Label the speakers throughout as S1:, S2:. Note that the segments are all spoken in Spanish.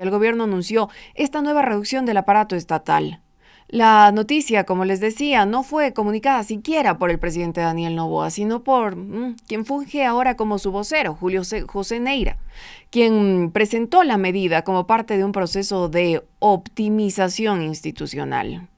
S1: el gobierno anunció esta nueva reducción del aparato estatal. La noticia, como les decía, no fue comunicada siquiera por el presidente Daniel Noboa, sino por quien funge ahora como su vocero, Julio José Neira, quien presentó la medida como parte de un proceso de optimización institucional.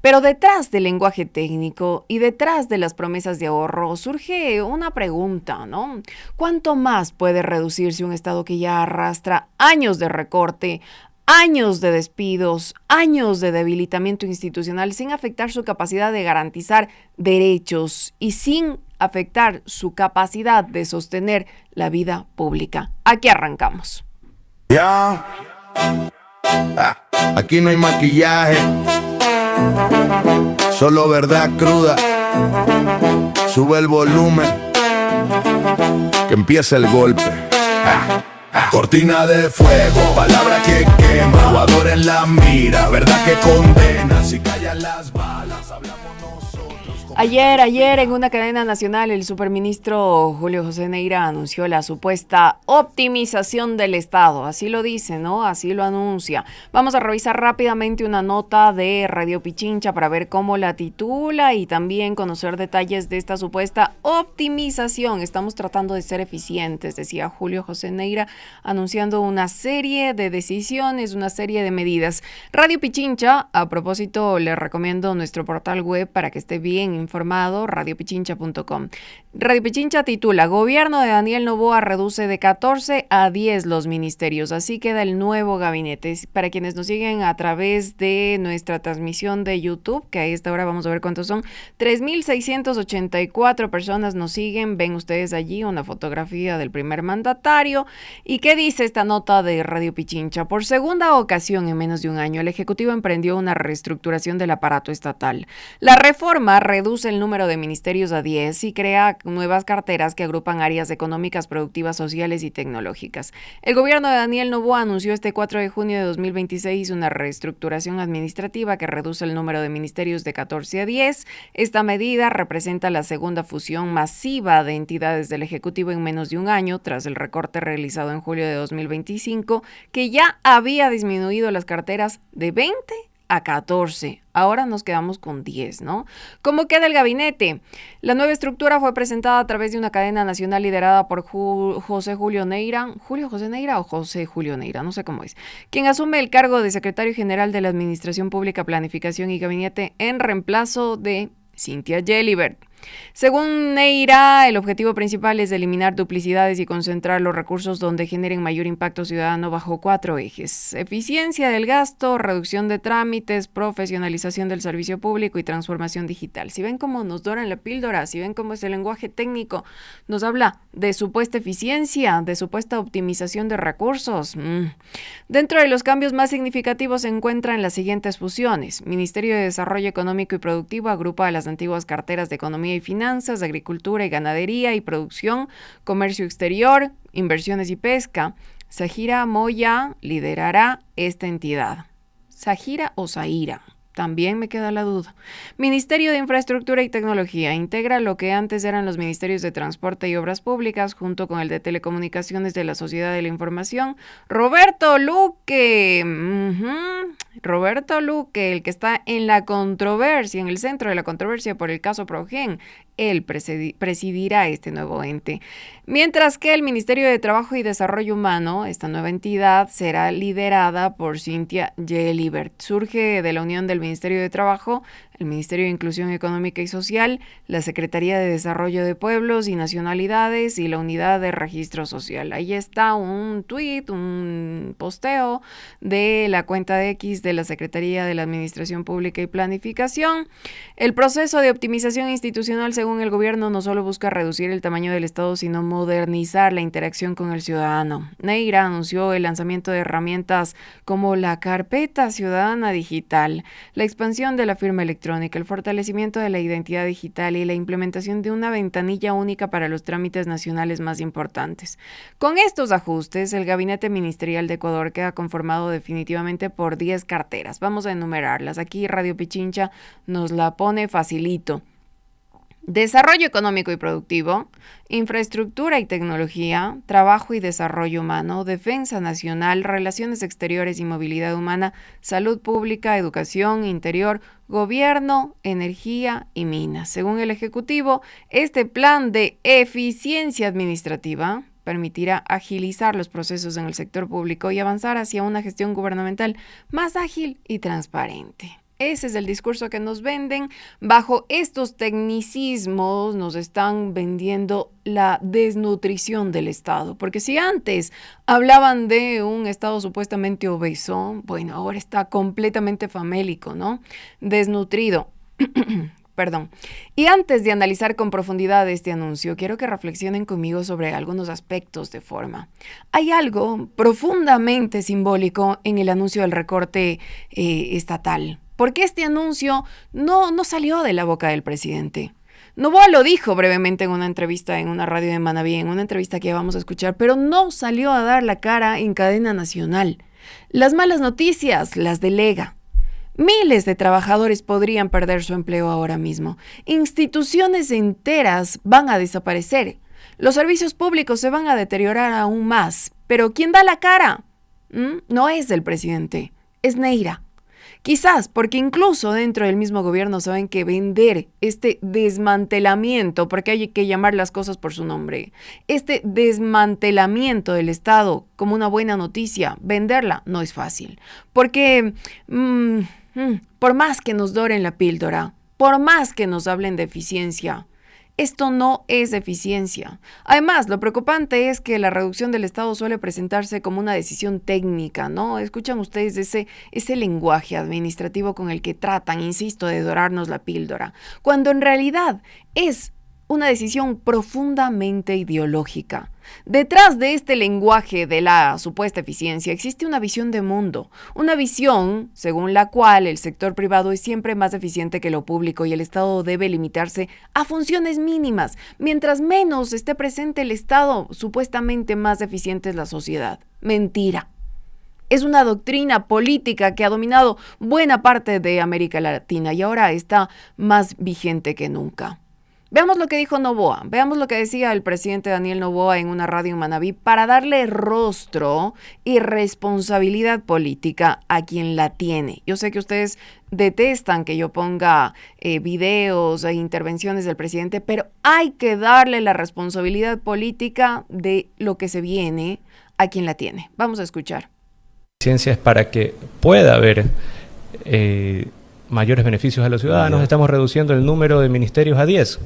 S1: Pero detrás del lenguaje técnico y detrás de las promesas de ahorro surge una pregunta, ¿no? ¿Cuánto más puede reducirse un Estado que ya arrastra años de recorte, años de despidos, años de debilitamiento institucional sin afectar su capacidad de garantizar derechos y sin afectar su capacidad de sostener la vida pública? Aquí arrancamos.
S2: Ya, aquí no hay maquillaje, solo verdad cruda. Sube el volumen, que empiece el golpe. Cortina de fuego, palabra que quema, Ecuador en la mira, verdad que condena. Si callan las balas, hablamos nosotros.
S1: Ayer en una cadena nacional, el superministro Julio José Neira anunció la supuesta optimización del Estado. Así lo dice, ¿no? Así lo anuncia. Vamos a revisar rápidamente una nota de Radio Pichincha para ver cómo la titula y también conocer detalles de esta supuesta optimización. Estamos tratando de ser eficientes, decía Julio José Neira, anunciando una serie de decisiones, una serie de medidas. Radio Pichincha, a propósito, le recomiendo nuestro portal web para que esté bien informado, radiopichincha.com. Radio Pichincha titula: Gobierno de Daniel Noboa reduce de 14 a 10 los ministerios. Así queda el nuevo gabinete. Para quienes nos siguen a través de nuestra transmisión de YouTube, que a esta hora vamos a ver cuántos son, 3,684 personas nos siguen. Ven ustedes allí una fotografía del primer mandatario. ¿Y qué dice esta nota de Radio Pichincha? Por segunda ocasión en menos de un año, el Ejecutivo emprendió una reestructuración del aparato estatal. La reforma reduce el número de ministerios a 10 y crea nuevas carteras que agrupan áreas económicas, productivas, sociales y tecnológicas. El gobierno de Daniel Noboa anunció este 4 de junio de 2026 una reestructuración administrativa que reduce el número de ministerios de 14 a 10. Esta medida representa la segunda fusión masiva de entidades del Ejecutivo en menos de un año, tras el recorte realizado en julio de 2025, que ya había disminuido las carteras de 20 a 14. Ahora nos quedamos con 10, ¿no? ¿Cómo queda el gabinete? La nueva estructura fue presentada a través de una cadena nacional liderada por José Julio Neira. ¿Julio José Neira o José Julio Neira? No sé cómo es. Quien asume el cargo de secretario general de la Administración Pública, Planificación y Gabinete en reemplazo de Cynthia Gelibert. Según Neira, el objetivo principal es eliminar duplicidades y concentrar los recursos donde generen mayor impacto ciudadano bajo 4 ejes: eficiencia del gasto, reducción de trámites, profesionalización del servicio público y transformación digital. Si ven cómo nos doran la píldora, si ven cómo es el lenguaje técnico, nos habla de supuesta eficiencia, de supuesta optimización de recursos. Dentro de los cambios más significativos se encuentran las siguientes fusiones. Ministerio de Desarrollo Económico y Productivo agrupa a las antiguas carteras de Economía y Finanzas, Agricultura y Ganadería y Producción, Comercio Exterior, Inversiones y Pesca. Zahira Moya liderará esta entidad. ¿Zahira o Zahira? También me queda la duda. Ministerio de Infraestructura y Tecnología integra lo que antes eran los ministerios de Transporte y Obras Públicas junto con el de Telecomunicaciones de la Sociedad de la Información. Roberto Luque. Roberto Luque, el que está en la controversia, en el centro de la controversia por el caso Progen. Él presidirá este nuevo ente. Mientras que el Ministerio de Trabajo y Desarrollo Humano, esta nueva entidad, será liderada por Cynthia Gelibert. Surge de la unión del Ministerio de Trabajo, el Ministerio de Inclusión Económica y Social, la Secretaría de Desarrollo de Pueblos y Nacionalidades y la Unidad de Registro Social. Ahí está un tuit, un posteo de la cuenta de X de la Secretaría de la Administración Pública y Planificación. El proceso de optimización institucional, según el gobierno, no solo busca reducir el tamaño del Estado, sino modernizar la interacción con el ciudadano. Neira anunció el lanzamiento de herramientas como la Carpeta Ciudadana Digital, la expansión de la firma electrónica, el fortalecimiento de la identidad digital y la implementación de una ventanilla única para los trámites nacionales más importantes. Con estos ajustes, el Gabinete Ministerial de Ecuador queda conformado definitivamente por 10 carteras. Vamos a enumerarlas. Aquí Radio Pichincha nos la pone facilito. Desarrollo económico y productivo, infraestructura y tecnología, trabajo y desarrollo humano, defensa nacional, relaciones exteriores y movilidad humana, salud pública, educación, interior, gobierno, energía y minas. Según el Ejecutivo, este plan de eficiencia administrativa permitirá agilizar los procesos en el sector público y avanzar hacia una gestión gubernamental más ágil y transparente. Ese es el discurso que nos venden. Bajo estos tecnicismos nos están vendiendo la desnutrición del Estado. Porque si antes hablaban de un Estado supuestamente obeso, bueno, ahora está completamente famélico, ¿no? Desnutrido. Perdón. Y antes de analizar con profundidad este anuncio, quiero que reflexionen conmigo sobre algunos aspectos de forma. Hay algo profundamente simbólico en el anuncio del recorte estatal. Porque este anuncio no salió de la boca del presidente. Noboa lo dijo brevemente en una entrevista en una radio de Manabí, en una entrevista que vamos a escuchar, pero no salió a dar la cara en cadena nacional. Las malas noticias las delega. Miles de trabajadores podrían perder su empleo ahora mismo. Instituciones enteras van a desaparecer. Los servicios públicos se van a deteriorar aún más. Pero ¿quién da la cara? No es el presidente, es Neira. Quizás porque incluso dentro del mismo gobierno saben que vender este desmantelamiento, porque hay que llamar las cosas por su nombre, este desmantelamiento del Estado como una buena noticia, venderla no es fácil. Porque por más que nos doren la píldora, por más que nos hablen de eficiencia, esto no es eficiencia. Además, lo preocupante es que la reducción del Estado suele presentarse como una decisión técnica, ¿no? Escuchan ustedes ese lenguaje administrativo con el que tratan, insisto, de dorarnos la píldora, cuando en realidad es una decisión profundamente ideológica. Detrás de este lenguaje de la supuesta eficiencia existe una visión de mundo, una visión según la cual el sector privado es siempre más eficiente que lo público y el Estado debe limitarse a funciones mínimas. Mientras menos esté presente el Estado, supuestamente más eficiente es la sociedad. Mentira. Es una doctrina política que ha dominado buena parte de América Latina y ahora está más vigente que nunca. Veamos lo que dijo Noboa, veamos lo que decía el presidente Daniel Noboa en una radio en Manabí para darle rostro y responsabilidad política a quien la tiene. Yo sé que ustedes detestan que yo ponga videos e intervenciones del presidente, pero hay que darle la responsabilidad política de lo que se viene a quien la tiene. Vamos a escuchar.
S3: Ciencia es para que pueda haber mayores beneficios a los ciudadanos. Estamos reduciendo el número de ministerios a 10.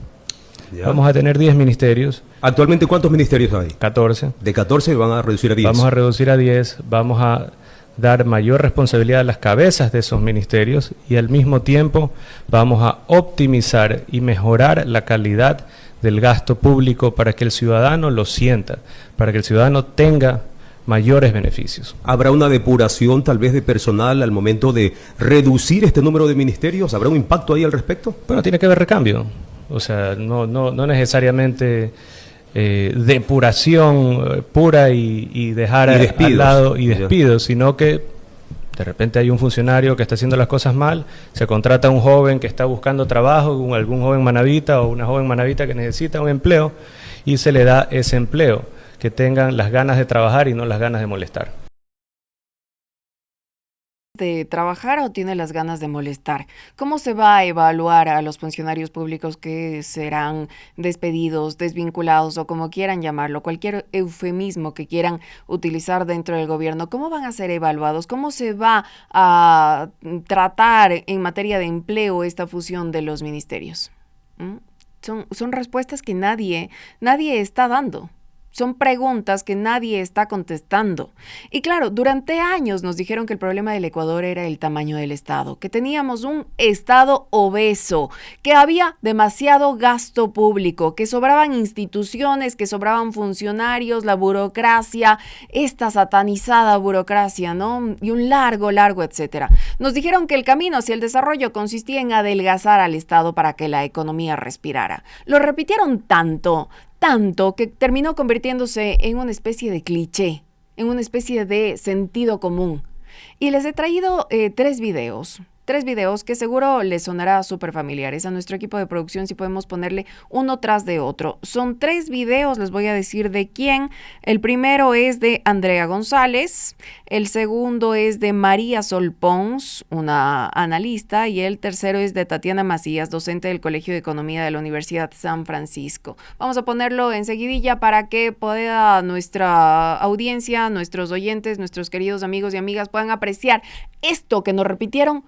S3: Ya. Vamos a tener 10 ministerios.
S4: ¿Actualmente cuántos ministerios hay?
S3: 14.
S4: De 14 van a reducir a 10.
S3: Vamos a reducir a 10, vamos a dar mayor responsabilidad a las cabezas de esos ministerios y al mismo tiempo vamos a optimizar y mejorar la calidad del gasto público para que el ciudadano lo sienta, para que el ciudadano tenga mayores beneficios.
S4: ¿Habrá una depuración tal vez de personal al momento de reducir este número de ministerios? ¿Habrá un impacto ahí al respecto?
S3: Bueno, tiene que haber recambio. O sea, no necesariamente depuración pura y dejar al lado y despidos, sino que de repente hay un funcionario que está haciendo las cosas mal, se contrata a un joven que está buscando trabajo, algún joven manabita o una joven manabita que necesita un empleo y se le da ese empleo, que tengan las ganas de trabajar y no las ganas de molestar.
S1: ¿De trabajar o tiene las ganas de molestar? ¿Cómo se va a evaluar a los funcionarios públicos que serán despedidos, desvinculados o como quieran llamarlo, cualquier eufemismo que quieran utilizar dentro del gobierno? ¿Cómo van a ser evaluados? ¿Cómo se va a tratar en materia de empleo esta fusión de los ministerios? Son respuestas que nadie está dando. Son preguntas que nadie está contestando. Y claro, durante años nos dijeron que el problema del Ecuador era el tamaño del Estado, que teníamos un Estado obeso, que había demasiado gasto público, que sobraban instituciones, que sobraban funcionarios, la burocracia, esta satanizada burocracia, ¿no? Y un largo, etcétera. Nos dijeron que el camino hacia el desarrollo consistía en adelgazar al Estado para que la economía respirara. Lo repitieron tanto que terminó convirtiéndose en una especie de cliché, en una especie de sentido común. Y les he traído 3 videos 3 videos que seguro les sonará súper familiares a nuestro equipo de producción si podemos ponerle uno tras de otro. Son 3 videos, les voy a decir de quién. El primero es de Andrea González, el segundo es de María Sol Pons, una analista, y el tercero es de Tatiana Macías, docente del Colegio de Economía de la Universidad San Francisco. Vamos a ponerlo enseguidilla para que pueda nuestra audiencia, nuestros oyentes, nuestros queridos amigos y amigas puedan apreciar esto que nos repitieron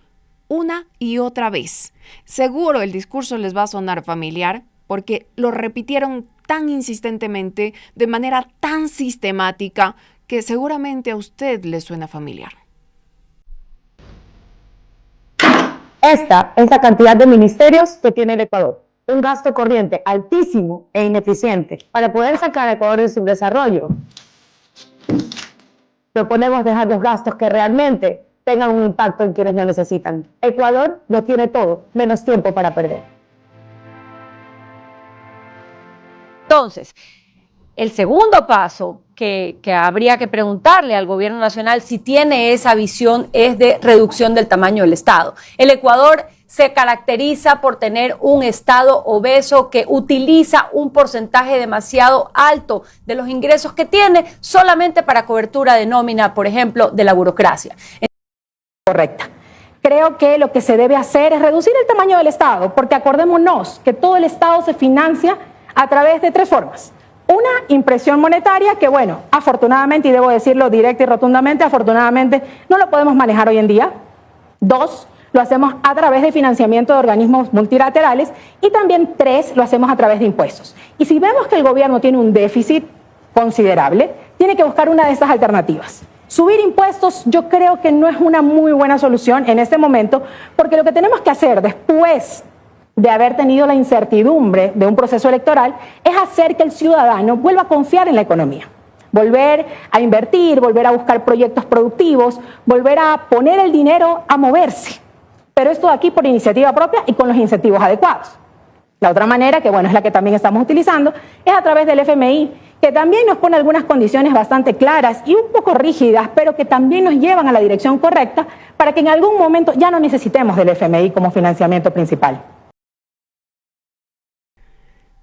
S1: una y otra vez. Seguro el discurso les va a sonar familiar porque lo repitieron tan insistentemente, de manera tan sistemática, que seguramente a usted le suena familiar.
S5: Esta es la cantidad de ministerios que tiene el Ecuador. Un gasto corriente altísimo e ineficiente. Para poder sacar a Ecuador de su desarrollo, proponemos dejar los gastos que realmente tengan un impacto en quienes lo necesitan. Ecuador lo tiene todo, menos tiempo para perder.
S6: Entonces, el segundo paso que habría que preguntarle al gobierno nacional si tiene esa visión es de reducción del tamaño del Estado. El Ecuador se caracteriza por tener un Estado obeso que utiliza un porcentaje demasiado alto de los ingresos que tiene solamente para cobertura de nómina, por ejemplo, de la burocracia.
S5: Correcta. Creo que lo que se debe hacer es reducir el tamaño del Estado, porque acordémonos que todo el Estado se financia a través de 3 formas. Una, impresión monetaria, que bueno, afortunadamente, y debo decirlo directa y rotundamente, afortunadamente no lo podemos manejar hoy en día. 2, lo hacemos a través de financiamiento de organismos multilaterales. Y también 3, lo hacemos a través de impuestos. Y si vemos que el gobierno tiene un déficit considerable, tiene que buscar una de estas alternativas. Subir impuestos yo creo que no es una muy buena solución en este momento, porque lo que tenemos que hacer después de haber tenido la incertidumbre de un proceso electoral es hacer que el ciudadano vuelva a confiar en la economía, volver a invertir, volver a buscar proyectos productivos, volver a poner el dinero a moverse, pero esto de aquí por iniciativa propia y con los incentivos adecuados. La otra manera, que bueno, es la que también estamos utilizando, es a través del FMI, que también nos pone algunas condiciones bastante claras y un poco rígidas, pero que también nos llevan a la dirección correcta para que en algún momento ya no necesitemos del FMI como financiamiento principal.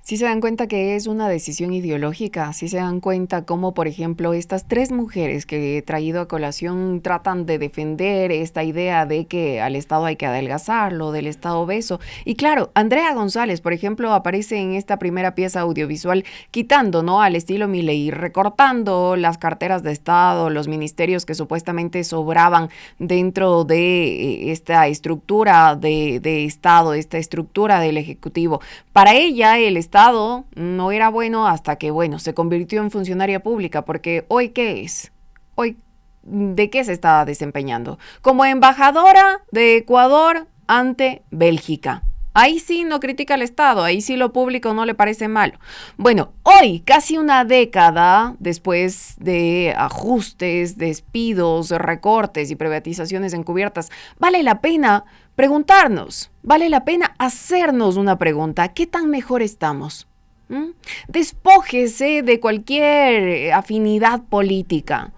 S1: Sí se dan cuenta que es una decisión ideológica, sí se dan cuenta cómo, por ejemplo, estas 3 mujeres que he traído a colación tratan de defender esta idea de que al Estado hay que adelgazarlo, del Estado obeso. Y claro, Andrea González, por ejemplo, aparece en esta primera pieza audiovisual quitando, ¿no?, al estilo Milei, recortando las carteras de Estado, los ministerios que supuestamente sobraban dentro de esta estructura de Estado, esta estructura del Ejecutivo. Para ella, el Estado no era bueno hasta que, bueno, se convirtió en funcionaria pública, porque hoy, ¿qué es? Hoy, ¿de qué se está desempeñando? Como embajadora de Ecuador ante Bélgica. Ahí sí no critica al Estado, ahí sí lo público no le parece malo. Bueno, hoy, casi una década después de ajustes, despidos, recortes y privatizaciones encubiertas, vale la pena preguntarnos, vale la pena hacernos una pregunta: ¿qué tan mejor estamos? Despójese de cualquier afinidad política,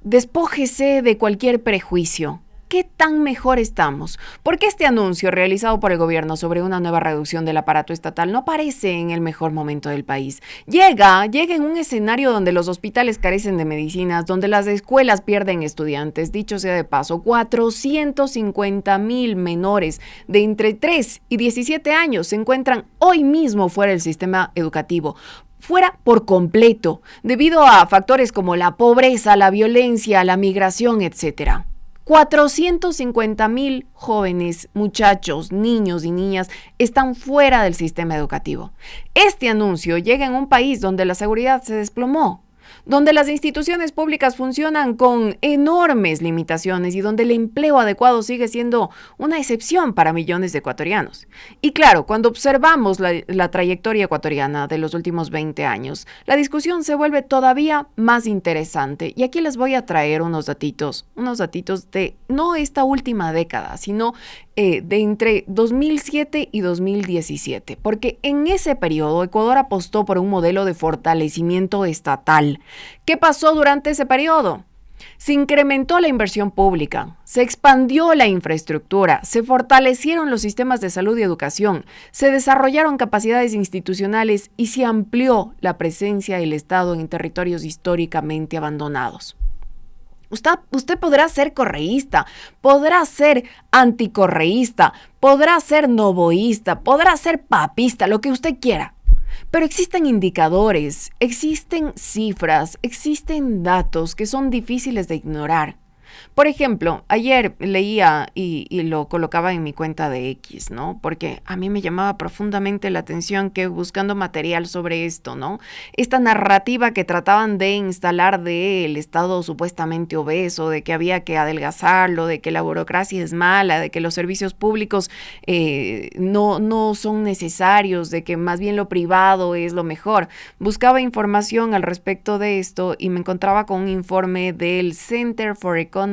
S1: despójese de cualquier prejuicio. ¿Qué tan mejor estamos? Porque este anuncio realizado por el gobierno sobre una nueva reducción del aparato estatal no aparece en el mejor momento del país. Llega en un escenario donde los hospitales carecen de medicinas, donde las escuelas pierden estudiantes. Dicho sea de paso, 450,000 menores de entre 3 y 17 años se encuentran hoy mismo fuera del sistema educativo. Fuera por completo, debido a factores como la pobreza, la violencia, la migración, etc. 450,000 jóvenes, muchachos, niños y niñas están fuera del sistema educativo. Este anuncio llega en un país donde la seguridad se desplomó, donde las instituciones públicas funcionan con enormes limitaciones y donde el empleo adecuado sigue siendo una excepción para millones de ecuatorianos. Y claro, cuando observamos la trayectoria ecuatoriana de los últimos 20 años, la discusión se vuelve todavía más interesante. Y aquí les voy a traer unos datitos de no esta última década, sino de entre 2007 y 2017, porque en ese periodo Ecuador apostó por un modelo de fortalecimiento estatal. ¿Qué pasó durante ese periodo? Se incrementó la inversión pública, se expandió la infraestructura, se fortalecieron los sistemas de salud y educación, se desarrollaron capacidades institucionales y se amplió la presencia del Estado en territorios históricamente abandonados. Usted podrá ser correísta, podrá ser anticorreísta, podrá ser novoísta, podrá ser papista, lo que usted quiera. Pero existen indicadores, existen cifras, existen datos que son difíciles de ignorar. Por ejemplo, ayer leía y lo colocaba en mi cuenta de X, ¿no? Porque a mí me llamaba profundamente la atención que buscando material sobre esto, ¿no? Esta narrativa que trataban de instalar del Estado supuestamente obeso, de que había que adelgazarlo, de que la burocracia es mala, de que los servicios públicos no son necesarios, de que más bien lo privado es lo mejor. Buscaba información al respecto de esto y me encontraba con un informe del Center for Economy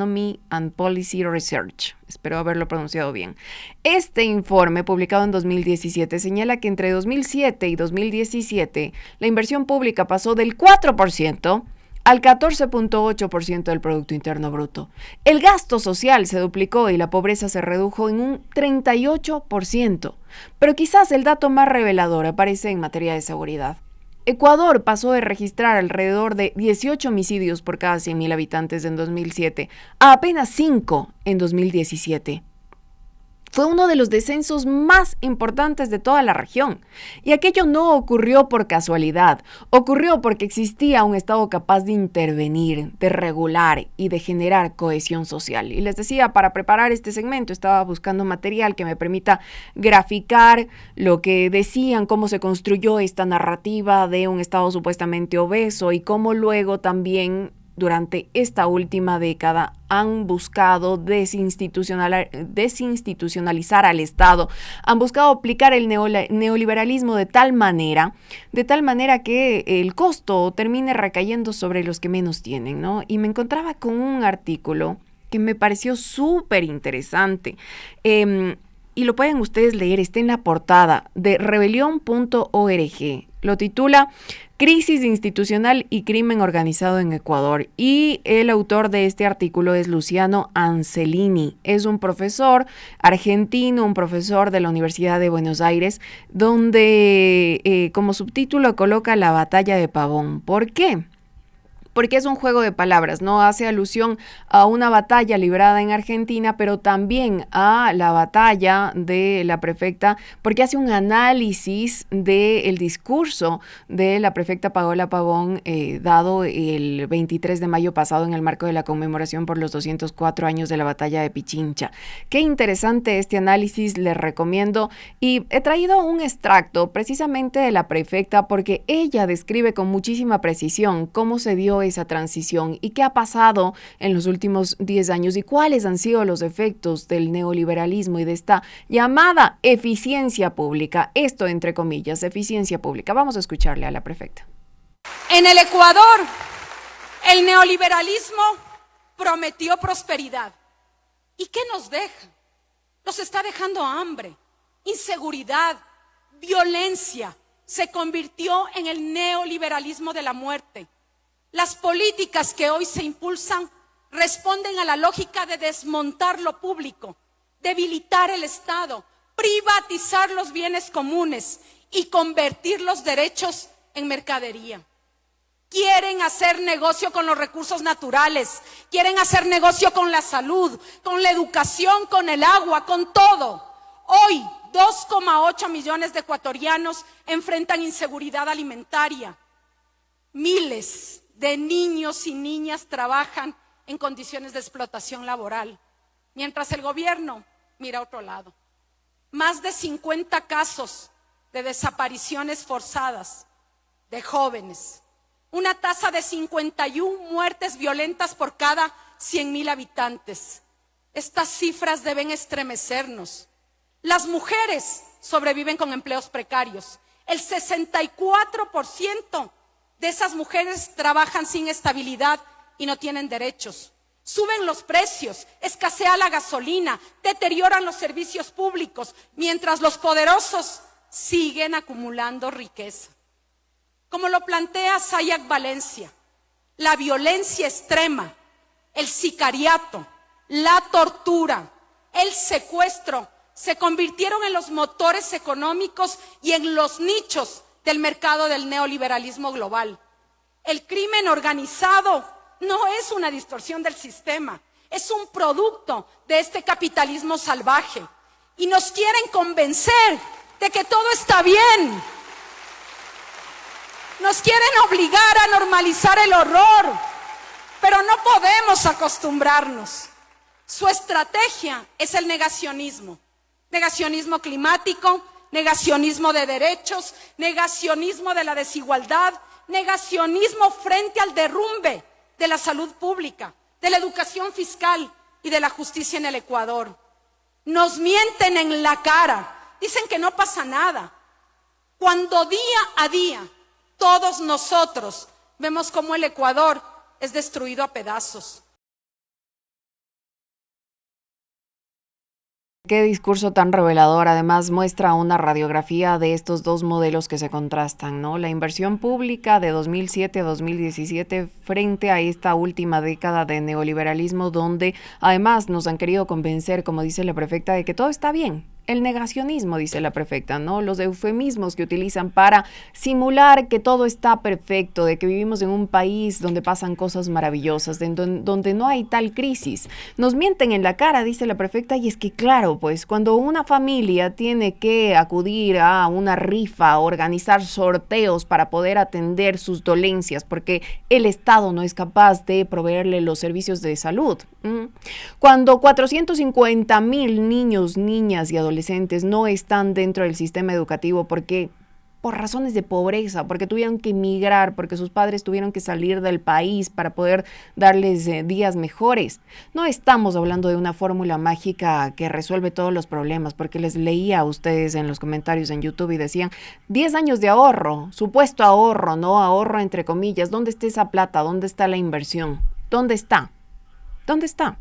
S1: and Policy Research. Espero haberlo pronunciado bien. Este informe, publicado en 2017, señala que entre 2007 y 2017 la inversión pública pasó del 4% al 14.8% del Producto Interno Bruto. El gasto social se duplicó y la pobreza se redujo en un 38%. Pero quizás el dato más revelador aparece en materia de seguridad. Ecuador pasó de registrar alrededor de 18 homicidios por cada 100.000 habitantes en 2007 a apenas 5 en 2017. Fue uno de los descensos más importantes de toda la región. Y aquello no ocurrió por casualidad, ocurrió porque existía un Estado capaz de intervenir, de regular y de generar cohesión social. Y les decía, para preparar este segmento estaba buscando material que me permita graficar lo que decían, cómo se construyó esta narrativa de un Estado supuestamente obeso y cómo luego también durante esta última década han buscado desinstitucionalizar al Estado, han buscado aplicar el neoliberalismo de tal manera que el costo termine recayendo sobre los que menos tienen, ¿no? Y me encontraba con un artículo que me pareció súper interesante. Y lo pueden ustedes leer, está en la portada de rebelión.org. Lo titula Crisis institucional y crimen organizado en Ecuador. Y el autor de este artículo es Luciano Ancelini. Es un profesor argentino, un profesor de la Universidad de Buenos Aires, donde como subtítulo coloca la batalla de Pavón. ¿Por qué? Porque es un juego de palabras, ¿no? Hace alusión a una batalla librada en Argentina, pero también a la batalla de la prefecta, porque hace un análisis del discurso de la prefecta Paola Pavón, dado el 23 de mayo pasado en el marco de la conmemoración por los 204 años de la batalla de Pichincha. Qué interesante este análisis, les recomiendo. Y he traído un extracto precisamente de la prefecta porque ella describe con muchísima precisión cómo se dio esa transición y qué ha pasado en los últimos 10 años y cuáles han sido los efectos del neoliberalismo y de esta llamada eficiencia pública. Esto entre comillas, eficiencia pública. Vamos a escucharle a la prefecta.
S7: En el Ecuador, el neoliberalismo prometió prosperidad. ¿Y qué nos deja? Nos está dejando hambre, inseguridad, violencia. Se convirtió en el neoliberalismo de la muerte. Las políticas que hoy se impulsan responden a la lógica de desmontar lo público, debilitar el Estado, privatizar los bienes comunes y convertir los derechos en mercadería. Quieren hacer negocio con los recursos naturales, quieren hacer negocio con la salud, con la educación, con el agua, con todo. Hoy, 2,8 millones de ecuatorianos enfrentan inseguridad alimentaria. Miles de niños y niñas trabajan en condiciones de explotación laboral, mientras el gobierno mira a otro lado. Más de 50 casos de desapariciones forzadas de jóvenes, una tasa de 51 muertes violentas por cada 100.000 habitantes. Estas cifras deben estremecernos. Las mujeres sobreviven con empleos precarios. El 64% de esas mujeres trabajan sin estabilidad y no tienen derechos. Suben los precios, escasea la gasolina, deterioran los servicios públicos, mientras los poderosos siguen acumulando riqueza. Como lo plantea Sayak Valencia, la violencia extrema el sicariato, la tortura, el secuestro se convirtieron en los motores económicos y en los nichos del mercado del neoliberalismo global. El crimen organizado no es una distorsión del sistema, es un producto de este capitalismo salvaje. Y nos quieren convencer de que todo está bien. Nos quieren obligar a normalizar el horror, pero no podemos acostumbrarnos. Su estrategia es el negacionismo. Negacionismo climático, negacionismo de derechos, negacionismo de la desigualdad, negacionismo frente al derrumbe de la salud pública, de la educación fiscal y de la justicia en el Ecuador. Nos mienten en la cara, dicen que no pasa nada, cuando día a día todos nosotros vemos cómo el Ecuador es destruido a pedazos.
S1: Qué discurso tan revelador. Además muestra una radiografía de estos dos modelos que se contrastan, ¿no? La inversión pública de 2007 a 2017 frente a esta última década de neoliberalismo, donde además nos han querido convencer, como dice la prefecta, de que todo está bien. El negacionismo, dice la prefecta, ¿no? Los eufemismos que utilizan para simular que todo está perfecto, de que vivimos en un país donde pasan cosas maravillosas, donde no hay tal crisis. Nos mienten en la cara, dice la prefecta, y es que claro, pues cuando una familia tiene que acudir a una rifa, organizar sorteos para poder atender sus dolencias, porque el Estado no es capaz de proveerle los servicios de salud. Cuando 450,000 niños, niñas y adolescentes no están dentro del sistema educativo porque por razones de pobreza, porque tuvieron que emigrar, porque sus padres tuvieron que salir del país para poder darles días mejores. No estamos hablando de una fórmula mágica que resuelve todos los problemas, porque les leía a ustedes en los comentarios en YouTube y decían 10 años de ahorro, supuesto ahorro, no ahorro entre comillas. ¿Dónde está esa plata? ¿Dónde está la inversión? ¿Dónde está? ¿Dónde está?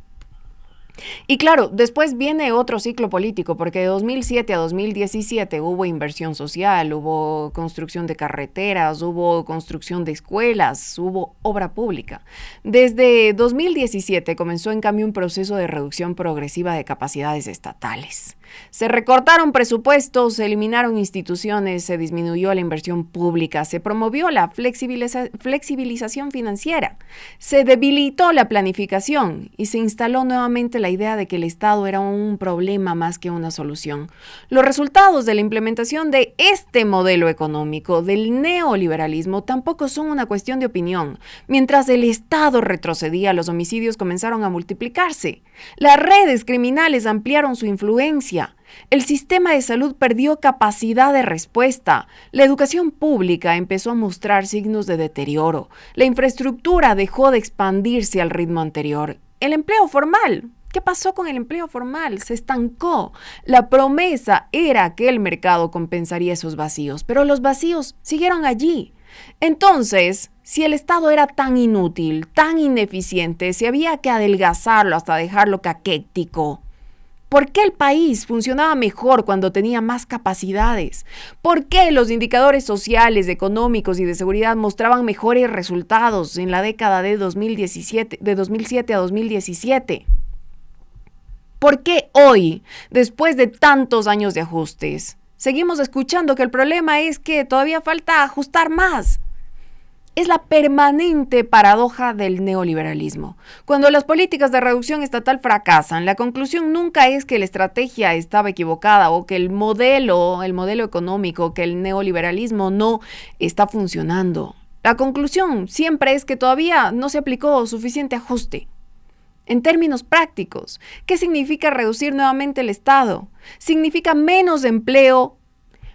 S1: Y claro, después viene otro ciclo político, porque de 2007 a 2017 hubo inversión social, hubo construcción de carreteras, hubo construcción de escuelas, hubo obra pública. Desde 2017 comenzó en cambio un proceso de reducción progresiva de capacidades estatales. Se recortaron presupuestos, se eliminaron instituciones, se disminuyó la inversión pública, se promovió la flexibilización financiera, se debilitó la planificación y se instaló nuevamente la idea de que el Estado era un problema más que una solución. Los resultados de la implementación de este modelo económico, del neoliberalismo, tampoco son una cuestión de opinión. Mientras el Estado retrocedía, los homicidios comenzaron a multiplicarse. Las redes criminales ampliaron su influencia. El sistema de salud perdió capacidad de respuesta. La educación pública empezó a mostrar signos de deterioro. La infraestructura dejó de expandirse al ritmo anterior. El empleo formal. ¿Qué pasó con el empleo formal? Se estancó. La promesa era que el mercado compensaría esos vacíos, pero los vacíos siguieron allí. Entonces, si el Estado era tan inútil, tan ineficiente, si había que adelgazarlo hasta dejarlo caquético, ¿por qué el país funcionaba mejor cuando tenía más capacidades? ¿Por qué los indicadores sociales, económicos y de seguridad mostraban mejores resultados en la década de 2007 a 2017? ¿Por qué hoy, después de tantos años de ajustes, seguimos escuchando que el problema es que todavía falta ajustar más? Es la permanente paradoja del neoliberalismo. Cuando las políticas de reducción estatal fracasan, la conclusión nunca es que la estrategia estaba equivocada o que el modelo económico, que el neoliberalismo no está funcionando. La conclusión siempre es que todavía no se aplicó suficiente ajuste. En términos prácticos, ¿qué significa reducir nuevamente el Estado? Significa menos empleo,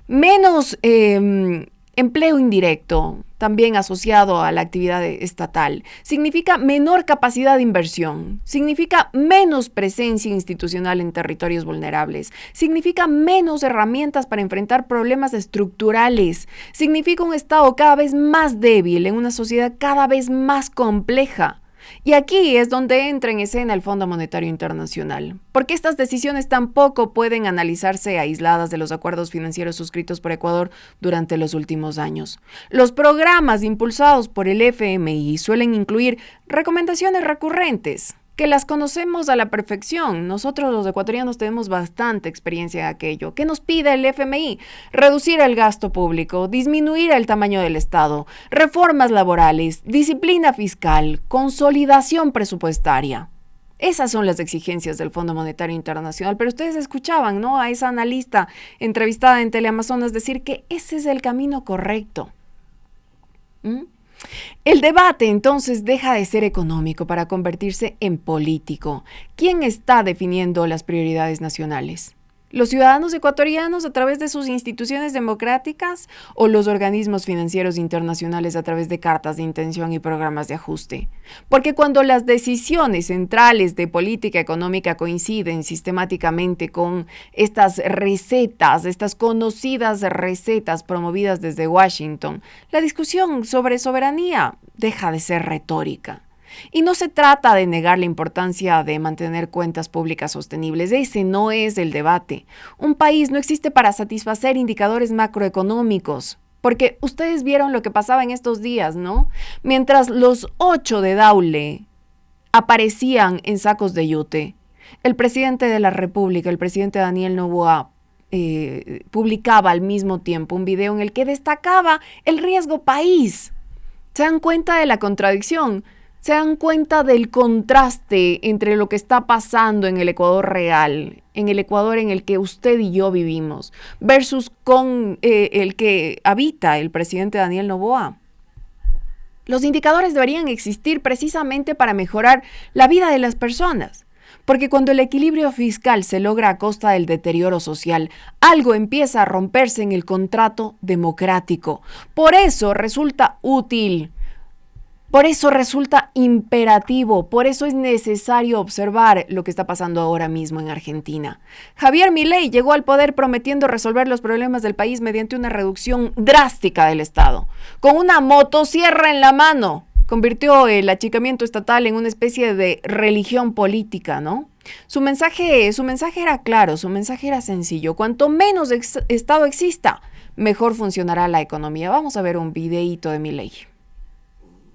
S1: menos empleo indirecto, también asociado a la actividad estatal. Significa menor capacidad de inversión. Significa menos presencia institucional en territorios vulnerables. Significa menos herramientas para enfrentar problemas estructurales. Significa un Estado cada vez más débil en una sociedad cada vez más compleja. Y aquí es donde entra en escena el Fondo Monetario Internacional, porque estas decisiones tampoco pueden analizarse aisladas de los acuerdos financieros suscritos por Ecuador durante los últimos años. Los programas impulsados por el FMI suelen incluir recomendaciones recurrentes, que las conocemos a la perfección. Nosotros los ecuatorianos tenemos bastante experiencia en aquello. ¿Qué nos pide el FMI? Reducir el gasto público, disminuir el tamaño del Estado, reformas laborales, disciplina fiscal, consolidación presupuestaria. Esas son las exigencias del Fondo Monetario Internacional, pero ustedes escuchaban, ¿no?, a esa analista entrevistada en Teleamazonas decir que ese es el camino correcto. El debate entonces deja de ser económico para convertirse en político. ¿Quién está definiendo las prioridades nacionales? ¿Los ciudadanos ecuatorianos a través de sus instituciones democráticas o los organismos financieros internacionales a través de cartas de intención y programas de ajuste? Porque cuando las decisiones centrales de política económica coinciden sistemáticamente con estas recetas, estas conocidas recetas promovidas desde Washington, la discusión sobre soberanía deja de ser retórica. Y no se trata de negar la importancia de mantener cuentas públicas sostenibles. Ese no es el debate. Un país no existe para satisfacer indicadores macroeconómicos, porque ustedes vieron lo que pasaba en estos días, ¿no? Mientras los 8 de Daule aparecían en sacos de yute, el presidente de la República, el presidente Daniel Noboa, publicaba al mismo tiempo un video en el que destacaba el riesgo país. ¿Se dan cuenta de la contradicción? ¿Se dan cuenta del contraste entre lo que está pasando en el Ecuador real, en el Ecuador en el que usted y yo vivimos, versus con el que habita el presidente Daniel Noboa? Los indicadores deberían existir precisamente para mejorar la vida de las personas, porque cuando el equilibrio fiscal se logra a costa del deterioro social, algo empieza a romperse en el contrato democrático. Por eso resulta útil. Por eso resulta imperativo, por eso es necesario observar lo que está pasando ahora mismo en Argentina. Javier Milei llegó al poder prometiendo resolver los problemas del país mediante una reducción drástica del Estado. Con una motosierra en la mano, convirtió el achicamiento estatal en una especie de religión política, ¿no? Su mensaje era claro, su mensaje era sencillo. Cuanto menos Estado exista, mejor funcionará la economía. Vamos a ver un videíto de Milei.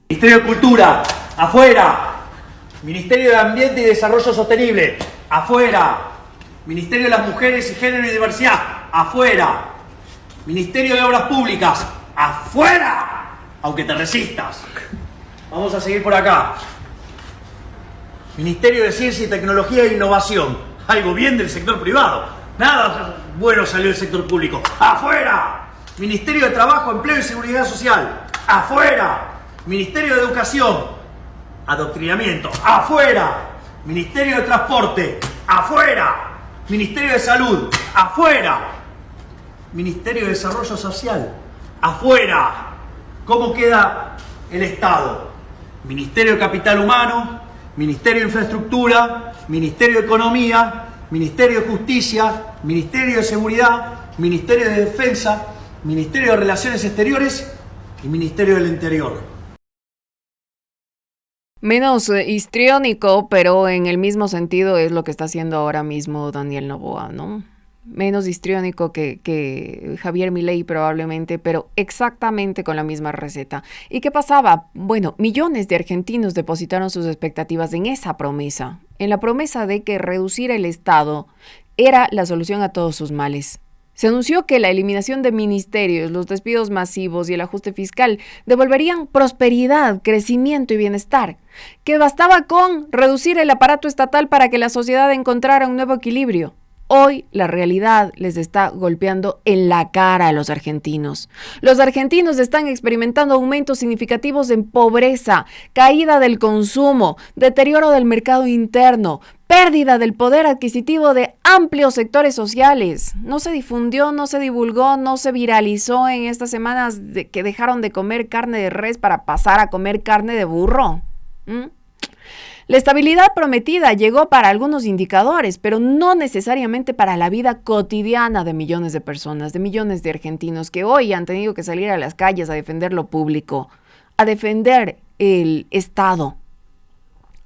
S8: Ministerio de Cultura, afuera. Ministerio de Ambiente y Desarrollo Sostenible, afuera. Ministerio de las Mujeres y Género y Diversidad, afuera. Ministerio de Obras Públicas, afuera. Aunque te resistas. Vamos a seguir por acá. Ministerio de Ciencia y Tecnología e Innovación, algo bien del sector privado. Nada bueno salió del sector público, afuera. Ministerio de Trabajo, Empleo y Seguridad Social, afuera. Ministerio de Educación, adoctrinamiento, afuera. Ministerio de Transporte, afuera. Ministerio de Salud, afuera. Ministerio de Desarrollo Social, afuera. ¿Cómo queda el Estado? Ministerio de Capital Humano, Ministerio de Infraestructura, Ministerio de Economía, Ministerio de Justicia, Ministerio de Seguridad, Ministerio de Defensa, Ministerio de Relaciones Exteriores y Ministerio del Interior.
S1: Menos histriónico, pero en el mismo sentido es lo que está haciendo ahora mismo Daniel Noboa, ¿no? Menos histriónico que Javier Milei probablemente, pero exactamente con la misma receta. ¿Y qué pasaba? Bueno, millones de argentinos depositaron sus expectativas en esa promesa, en la promesa de que reducir el Estado era la solución a todos sus males. Se anunció que la eliminación de ministerios, los despidos masivos y el ajuste fiscal devolverían prosperidad, crecimiento y bienestar, que bastaba con reducir el aparato estatal para que la sociedad encontrara un nuevo equilibrio. Hoy la realidad les está golpeando en la cara a los argentinos. Los argentinos están experimentando aumentos significativos en pobreza, caída del consumo, deterioro del mercado interno, pérdida del poder adquisitivo de amplios sectores sociales. No se difundió, no se divulgó, no se viralizó en estas semanas que dejaron de comer carne de res para pasar a comer carne de burro. La estabilidad prometida llegó para algunos indicadores, pero no necesariamente para la vida cotidiana de millones de personas, de millones de argentinos que hoy han tenido que salir a las calles a defender lo público, a defender el Estado.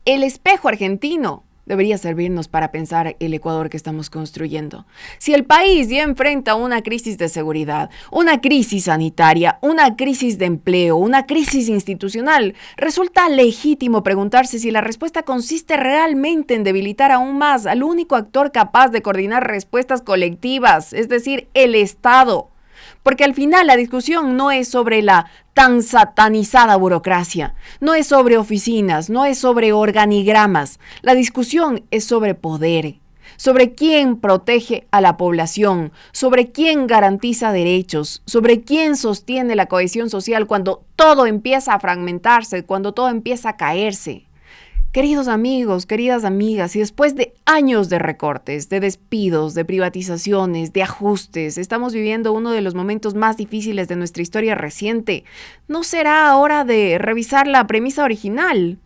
S1: El espejo argentino debería servirnos para pensar el Ecuador que estamos construyendo. Si el país ya enfrenta una crisis de seguridad, una crisis sanitaria, una crisis de empleo, una crisis institucional, resulta legítimo preguntarse si la respuesta consiste realmente en debilitar aún más al único actor capaz de coordinar respuestas colectivas, es decir, el Estado. Porque al final la discusión no es sobre la tan satanizada burocracia, no es sobre oficinas, no es sobre organigramas. La discusión es sobre poder, sobre quién protege a la población, sobre quién garantiza derechos, sobre quién sostiene la cohesión social cuando todo empieza a fragmentarse, cuando todo empieza a caerse. Queridos amigos, queridas amigas, y después de años de recortes, de despidos, de privatizaciones, de ajustes, estamos viviendo uno de los momentos más difíciles de nuestra historia reciente, ¿no será hora de revisar la premisa original?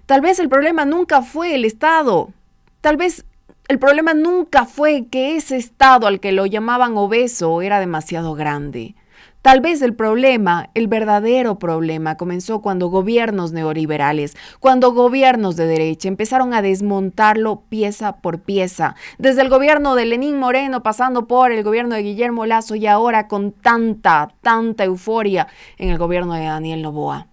S1: Tal vez el problema nunca fue el Estado. Tal vez el problema nunca fue que ese Estado al que lo llamaban obeso era demasiado grande. Tal vez el problema, el verdadero problema, comenzó cuando gobiernos neoliberales, cuando gobiernos de derecha empezaron a desmontarlo pieza por pieza, desde el gobierno de Lenín Moreno, pasando por el gobierno de Guillermo Lasso y ahora con tanta euforia en el gobierno de Daniel Noboa.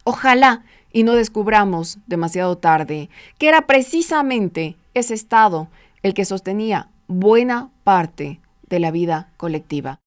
S1: Ojalá y no descubramos demasiado tarde que era precisamente ese Estado el que sostenía buena parte de la vida colectiva.